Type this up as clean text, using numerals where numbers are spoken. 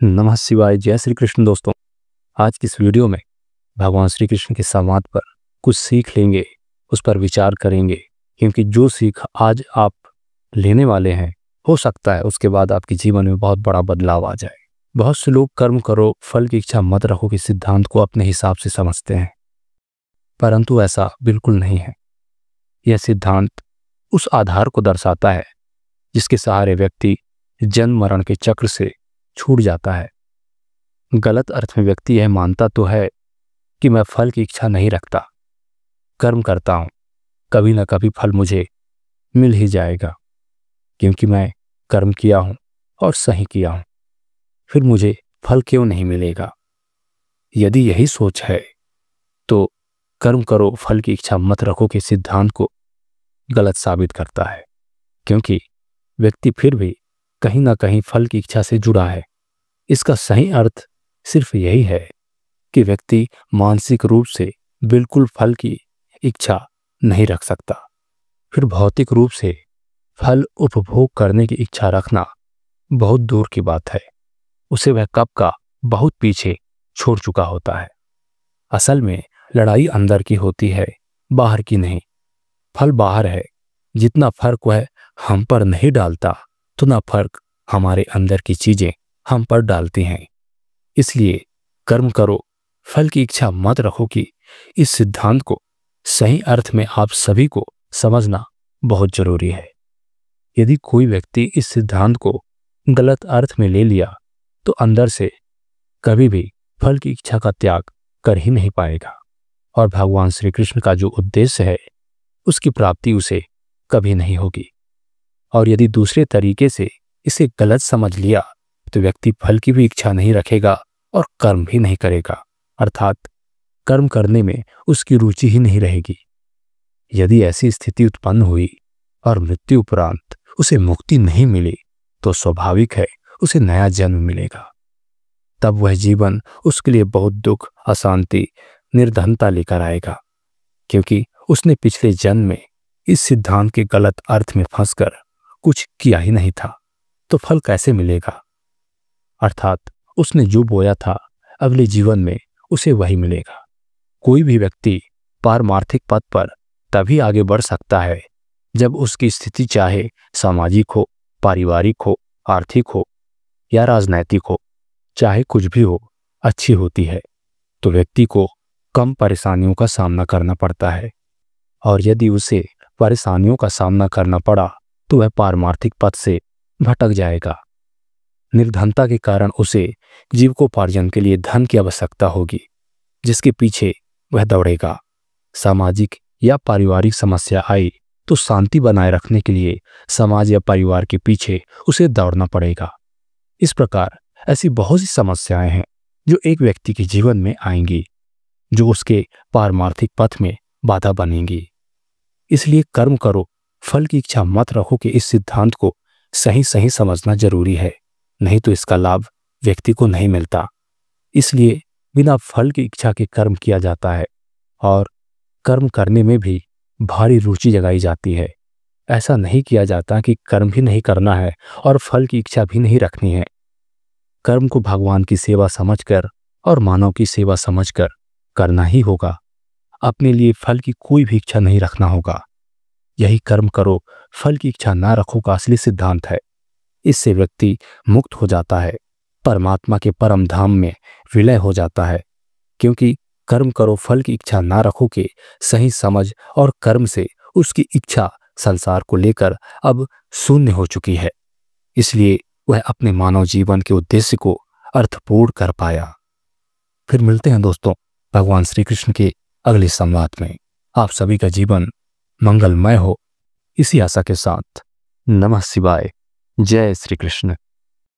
नमः शिवाय। जय श्री कृष्ण। दोस्तों, आज की इस वीडियो में भगवान श्री कृष्ण के संवाद पर कुछ सीख लेंगे, उस पर विचार करेंगे, क्योंकि जो सीख आज आप लेने वाले हैं हो सकता है उसके बाद आपके जीवन में बहुत बड़ा बदलाव आ जाए। बहुत से लोग कर्म करो फल की इच्छा मत रखो के सिद्धांत को अपने हिसाब से समझते हैं, परंतु ऐसा बिल्कुल नहीं है। यह सिद्धांत उस आधार को दर्शाता है जिसके सहारे व्यक्ति जन्म मरण के चक्र से छूट जाता है। गलत अर्थ में व्यक्ति यह मानता तो है कि मैं फल की इच्छा नहीं रखता, कर्म करता हूं, कभी ना कभी फल मुझे मिल ही जाएगा, क्योंकि मैं कर्म किया हूं और सही किया हूं, फिर मुझे फल क्यों नहीं मिलेगा। यदि यही सोच है तो कर्म करो फल की इच्छा मत रखो के सिद्धांत को गलत साबित करता है, क्योंकि व्यक्ति फिर भी कहीं ना कहीं फल की इच्छा से जुड़ा है। इसका सही अर्थ सिर्फ यही है कि व्यक्ति मानसिक रूप से बिल्कुल फल की इच्छा नहीं रख सकता, फिर भौतिक रूप से फल उपभोग करने की इच्छा रखना बहुत दूर की बात है। उसे वह कब का बहुत पीछे छोड़ चुका होता है। असल में लड़ाई अंदर की होती है, बाहर की नहीं। फल बाहर है, जितना फर्क वह हम पर नहीं डालता उतना फर्क हमारे अंदर की चीजें हम पर डालती हैं। इसलिए कर्म करो फल की इच्छा मत रखो कि इस सिद्धांत को सही अर्थ में आप सभी को समझना बहुत जरूरी है। यदि कोई व्यक्ति इस सिद्धांत को गलत अर्थ में ले लिया तो अंदर से कभी भी फल की इच्छा का त्याग कर ही नहीं पाएगा, और भगवान श्री कृष्ण का जो उद्देश्य है उसकी प्राप्ति उसे कभी नहीं होगी। और यदि दूसरे तरीके से इसे गलत समझ लिया तो व्यक्ति फल की भी इच्छा नहीं रखेगा और कर्म भी नहीं करेगा, अर्थात कर्म करने में उसकी रुचि ही नहीं रहेगी। यदि ऐसी स्थिति उत्पन्न हुई और मृत्यु उपरांत उसे मुक्ति नहीं मिली तो स्वाभाविक है उसे नया जन्म मिलेगा। तब वह जीवन उसके लिए बहुत दुख, अशांति, निर्धनता लेकर आएगा, क्योंकि उसने पिछले जन्म में इस सिद्धांत के गलत अर्थ में फंसकर कुछ किया ही नहीं था, तो फल कैसे मिलेगा। अर्थात उसने जो बोया था अगले जीवन में उसे वही मिलेगा। कोई भी व्यक्ति पारमार्थिक पथ पर तभी आगे बढ़ सकता है जब उसकी स्थिति चाहे सामाजिक हो, पारिवारिक हो, आर्थिक हो या राजनैतिक हो, चाहे कुछ भी हो, अच्छी होती है तो व्यक्ति को कम परेशानियों का सामना करना पड़ता है। और यदि उसे परेशानियों का सामना करना पड़ा तो वह पारमार्थिक पथ से भटक जाएगा। निर्धनता के कारण उसे जीविकोपार्जन के लिए धन की आवश्यकता होगी, जिसके पीछे वह दौड़ेगा। सामाजिक या पारिवारिक समस्या आई तो शांति बनाए रखने के लिए समाज या परिवार के पीछे उसे दौड़ना पड़ेगा। इस प्रकार ऐसी बहुत सी समस्याएं हैं जो एक व्यक्ति के जीवन में आएंगी, जो उसके पारमार्थिक पथ में बाधा बनेंगी। इसलिए कर्म करो फल की इच्छा मत रखो कि इस सिद्धांत को सही सही समझना जरूरी है, नहीं तो इसका लाभ व्यक्ति को नहीं मिलता। इसलिए बिना फल की इच्छा के कर्म किया जाता है और कर्म करने में भी भारी रुचि जगाई जाती है। ऐसा नहीं किया जाता कि कर्म भी नहीं करना है और फल की इच्छा भी नहीं रखनी है। कर्म को भगवान की सेवा समझकर और मानव की सेवा समझकर करना ही होगा। अपने लिए फल की कोई भी इच्छा नहीं रखना होगा। यही कर्म करो फल की इच्छा ना रखो का असली सिद्धांत है। इससे व्यक्ति मुक्त हो जाता है, परमात्मा के परम धाम में विलय हो जाता है, क्योंकि कर्म करो फल की इच्छा ना रखो के सही समझ और कर्म से उसकी इच्छा संसार को लेकर अब शून्य हो चुकी है। इसलिए वह अपने मानव जीवन के उद्देश्य को अर्थपूर्ण कर पाया। फिर मिलते हैं दोस्तों भगवान श्री कृष्ण के अगले संवाद में। आप सभी का जीवन मंगलमय हो, इसी आशा के साथ नमः शिवाय। जय श्री कृष्ण।